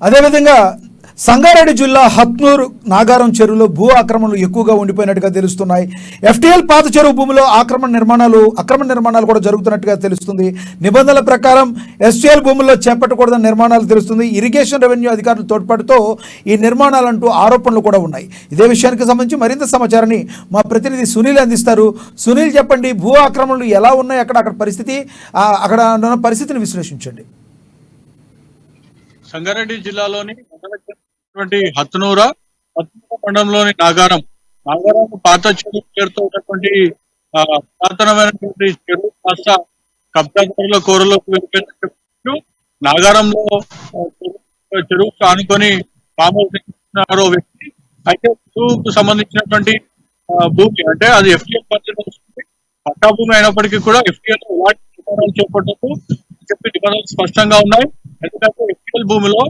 అదేవిధంగా సంగారెడ్డి జిల్లా హత్నూరు నాగారం చెరువులో భూ ఆక్రమణలు ఎక్కువగా ఉండిపోయినట్టుగా తెలుస్తున్నాయి. ఎఫ్టీఎల్ పాత చెరువు భూమిలో అక్రమ నిర్మాణాలు కూడా జరుగుతున్నట్టుగా తెలుస్తుంది. నిబంధనల ప్రకారం ఎస్టీఎల్ భూముల్లో చేపట్టకూడదని నిర్మాణాలు తెలుస్తుంది. ఇరిగేషన్ రెవెన్యూ అధికారుల తోడ్పాటుతో ఈ నిర్మాణాలంటూ ఆరోపణలు కూడా ఉన్నాయి. ఇదే విషయానికి సంబంధించి మరింత సమాచారాన్ని మా ప్రతినిధి సునీల్ అందిస్తారు. సునీల్, చెప్పండి, భూ ఆక్రమణలు ఎలా ఉన్నాయి, అక్కడ పరిస్థితి, అక్కడ ఉన్న పరిస్థితిని విశ్లేషించండి. సంగారెడ్డి జిల్లాలోని హత్నూర మండలంలోని నాగారం పాత చెరువు పేరుతో ఉన్నటువంటి పురాతనమైనటువంటి చెరువు కాస్త కబ్జాదారుల కోరలోకి వెళ్ళిపోయినట్టు నాగారంలో చెరువు ఆనుకొని ఫామ్ హౌస్ నిర్మిస్తున్నారు వ్యక్తి. అయితే చెరువుకు సంబంధించినటువంటి భూమి అంటే అది ఎఫ్టీఎల్ పరిధిలో వస్తుంది. పట్టా భూమి అయినప్పటికీ కూడా ఎఫ్టీఎల్ ఎలాంటి నిర్మాణాలు చేపట్టదు చెప్పి నిబంధనలు స్పష్టంగా ఉన్నాయి. ఎందుకంటే ఎఫ్టీఎల్ భూమిలో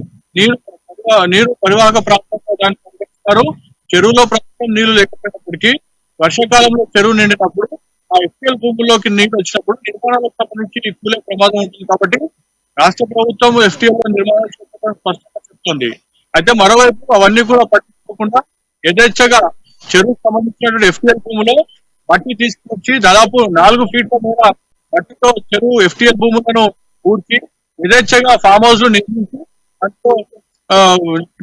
నీరు పరివాహక ప్రాంతంలో దాన్ని పంపిస్తారు. చెరువులో ప్రస్తుతం నీళ్లు లేకపోయినప్పటికీ వర్షాకాలంలో చెరువు నిండినప్పుడు ఆ ఎఫ్టీఎల్ భూముల్లోకి నీరు వచ్చినప్పుడు నిర్మాణాలకు సంబంధించి కూలే ప్రమాదం ఉంటుంది. కాబట్టి రాష్ట్ర ప్రభుత్వం ఎఫ్టీఎల్ నిర్మాణాలు చేపట్టడం స్పష్టంగా చెప్తుంది. అయితే మరోవైపు అవన్నీ కూడా పట్టించుకోకుండా యథేచ్ఛగా చెరువుకు సంబంధించినటువంటి ఎఫ్టీఎల్ భూమిలో మట్టి తీసుకొచ్చి దాదాపు 4 ఫీట్ల మీద మట్టితో చెరువు ఎఫ్టీఎల్ భూములను పూడ్చి యథేచ్ఛగా ఫామ్ హౌస్ నిర్మించి అంటూ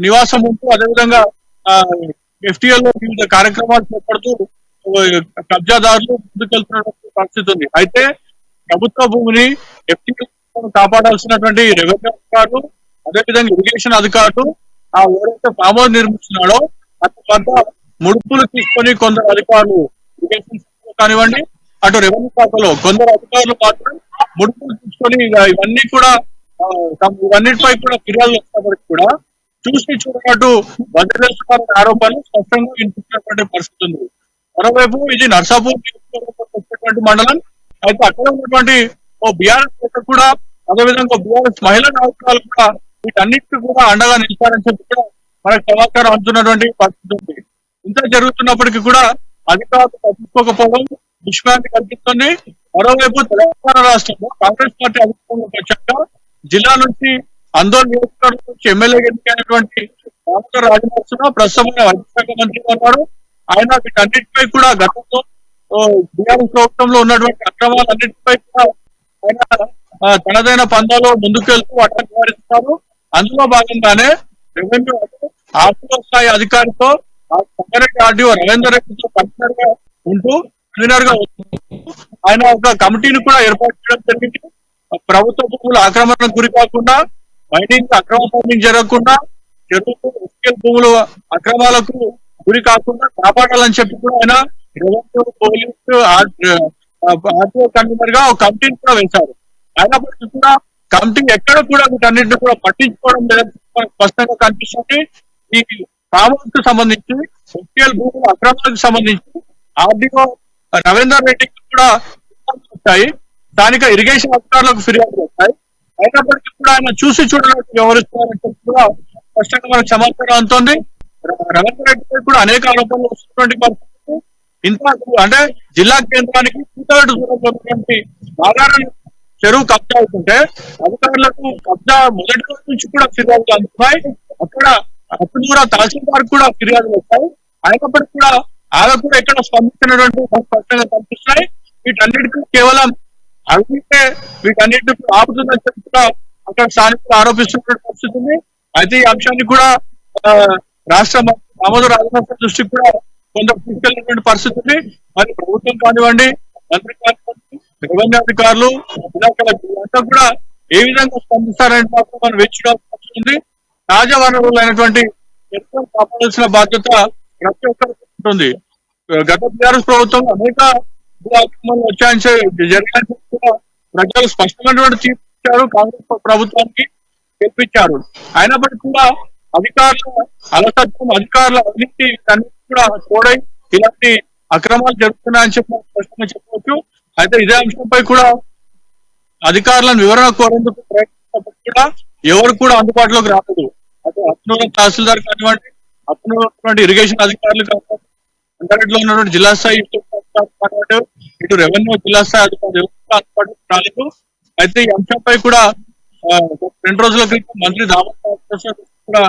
నివాసం ఉంటూ అదేవిధంగా ఎఫ్టీఎల్ లో వివిధ కార్యక్రమాలు చేపడుతూ కబ్జాదారులు ముందుకెళ్తున్నటువంటి పరిస్థితి ఉంది. అయితే ప్రభుత్వ భూమిని ఎఫ్టీఎల్ కాపాడాల్సినటువంటి రెవెన్యూ అధికారులు అదేవిధంగా ఇరిగేషన్ అధికారులు ఎవరైతే ఫామ్ హౌస్ నిర్మిస్తున్నాడో అటు వద్ద ముడుపులు తీసుకొని కొందరు అధికారులు ఇరిగేషన్ కానివ్వండి అటు రెవెన్యూ శాఖలో కొందరు అధికారులు మాత్రం ముడుపులు తీసుకొని ఇవన్నీ కూడా ఇవన్నిటిపై కూడా ఫిర్యాదులు వచ్చినప్పటికీ కూడా చూసి చూడనట్టు భద్రదేశ ఆరోపణలు స్పష్టంగా వినిపించినటువంటి పరిస్థితి ఉంది. మరోవైపు ఇది నర్సాపూర్ వచ్చేటువంటి మండలం. అయితే అక్కడ ఉన్నటువంటి ఓ బీఆర్ఎస్ నేత కూడా అదేవిధంగా బీఆర్ఎస్ మహిళా నాయకురాలు కూడా వీటన్నిటికీ కూడా అండగా నిలిచారని చెప్పి కూడా మనకు సమాచారం అందుతున్నటువంటి పరిస్థితి ఉంది. ఇంత జరుగుతున్నప్పటికీ కూడా అధికారులు పట్టించుకోకపోవడం విశ్వాన్ని కల్పిస్తుంది. మరోవైపు తెలంగాణ రాష్ట్రంలో కాంగ్రెస్ పార్టీ అధికారంలోకి వచ్చాక జిల్లా నుంచి ఆందోళన నియోజకవర్గం నుంచి ఎమ్మెల్యే ఎన్నికైనటువంటి రాజనరసింహ ప్రస్తుతం వైద్యశాఖ మంత్రిగా ఉన్నారు. ఆయన వీటన్నిటిపై కూడా గతంలో బీఆర్ఎస్ ప్రభుత్వంలో ఉన్నటువంటి అక్రమాలన్నింటిపై కూడా ఆయన తనదైన పందాలో ముందుకెళ్తూ వాటిని నివారిస్తున్నారు. అందులో భాగంగానే రెవెన్యూ ఆర్థిక స్థాయి అధికారితో సంగారెడ్డి ఆర్డీఓ రవీందర్ రెడ్డితో కమిషనర్ గా ఉంటూ క్లీనర్ గా ఆయన ఒక కమిటీని కూడా ఏర్పాటు చేయడం జరిగింది. ప్రభుత్వ భూముల ఆక్రమణకు గురి కాకుండా మైనింగ్ అక్రమ మైనింగ్ జరగకుండా చెరువులు ఎఫ్టీఎల్ భూములు అక్రమాలకు గురి కాకుండా కాపాడాలని చెప్పి కూడా ఆయన రెవెన్యూ పోలీసు ఆర్టీఓ కన్వీనర్ గా ఒక కమిటీని కూడా వేశారు. అయినప్పటికీ కూడా కమిటీ ఎక్కడ కూడా వీటన్నింటినీ కూడా పట్టించుకోవడం లేదని స్పష్టంగా కనిపిస్తుంది. ఈ ఫామ్ హౌస్ కు సంబంధించి ఎఫ్టీఎల్ భూముల అక్రమాలకు సంబంధించి ఆర్డీఓ రవీందర్ రెడ్డికి కూడా వచ్చాయి. స్థానిక ఇరిగేషన్ అధికారులకు ఫిర్యాదులు వచ్చాయి. అయినప్పటికీ కూడా ఆయన చూసి చూడడానికి వ్యవహరిస్తున్నారని చెప్పి కూడా స్పష్టంగా మనకు సమాచారం అందుతోంది. రవీందర్ రెడ్డిపై కూడా అనేక ఆరోపణలు వస్తున్నటువంటి పరిస్థితి. ఇంత అంటే జిల్లా కేంద్రానికి 2/3 దూరంలో ఉన్నటువంటి నాగారం చెరువు కబ్జా అవుతుంటే అధికారులకు కబ్జా మొదటి రోజు నుంచి కూడా ఫిర్యాదులు అందుతున్నాయి. అక్కడ హత్నూర తహసీల్దార్ కూడా ఫిర్యాదులు వచ్చాయి. అయినప్పటికీ కూడా ఆమె కూడా ఎక్కడ స్పందించినటువంటి స్పష్టంగా కనిపిస్తున్నాయి. వీటన్నిటికీ కేవలం అడిగితే వీటన్నిటిని ఆపుతుందని చెప్పి కూడా అక్కడ స్థానికులు ఆరోపిస్తున్నటువంటి పరిస్థితి ఉంది. అయితే ఈ అంశాన్ని కూడా రాష్ట్ర మంత్రి దామోదర రాజనరసింహ దృష్టికి కూడా కొందరు తీసుకెళ్లినటువంటి పరిస్థితి ఉంది. మరి ప్రభుత్వం కానివ్వండి, మంత్రి కానివ్వండి, రెవెన్యూ అధికారులు అంతా కూడా ఏ విధంగా స్పందిస్తారని మాత్రం మనం వేచి చూడాల్సి ఉంది. సహజ వనరులు అయినటువంటి చరిత్రను కాపాడాల్సిన బాధ్యత ప్రతి ఒక్కరికి ఉంటుంది. గత టీఆర్ఎస్ ప్రభుత్వం అనేక వచ్చాయని జరిగాయని కూడా ప్రజలు స్పష్టమైనటువంటి తీర్పు ఇచ్చారు. కాంగ్రెస్ ప్రభుత్వానికి గెలిపించారు. అయినప్పటికీ కూడా అధికారుల అలసత్వం, అధికారుల అవినీతి అన్నిటి కూడా తోడై ఇలాంటి అక్రమాలు జరుగుతున్నాయని చెప్పి స్పష్టంగా చెప్పవచ్చు. అయితే ఇదే అంశంపై కూడా అధికారులను వివరణ కోరేందుకు ప్రయత్నించినప్పుడు కూడా ఎవరు కూడా అందుబాటులోకి రాలేదు. అటు హత్నూరు తహసీల్దార్ కానివ్వండి, హత్నూరు ఇరిగేషన్ అధికారులు కానివ్వండి, సంగారెడ్డిలో ఉన్నటువంటి జిల్లా స్థాయి కానివ్వండి, ఇటు రెవెన్యూ జిల్లా స్థాయి అధికారులు అందుబాటులోకి రాలేదు. అయితే ఈ అంశంపై కూడా 2 రోజుల క్రితం మంత్రి దామోదర కూడా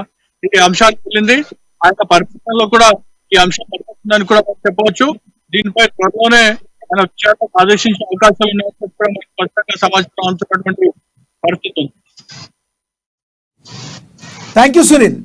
ఈ అంశానికి వెళ్ళింది. ఆయన పరిపాలనలో కూడా ఈ అంశం పడుతుందని కూడా మనం చెప్పవచ్చు. దీనిపై త్వరలోనే ఆయన విచారణకు ఆదేశించే అవకాశాలు ఉన్నాయని కూడా మనకు స్పష్టంగా సమాచారం అందుతున్నటువంటి పరిస్థితి ఉంది. Thank you Sunil.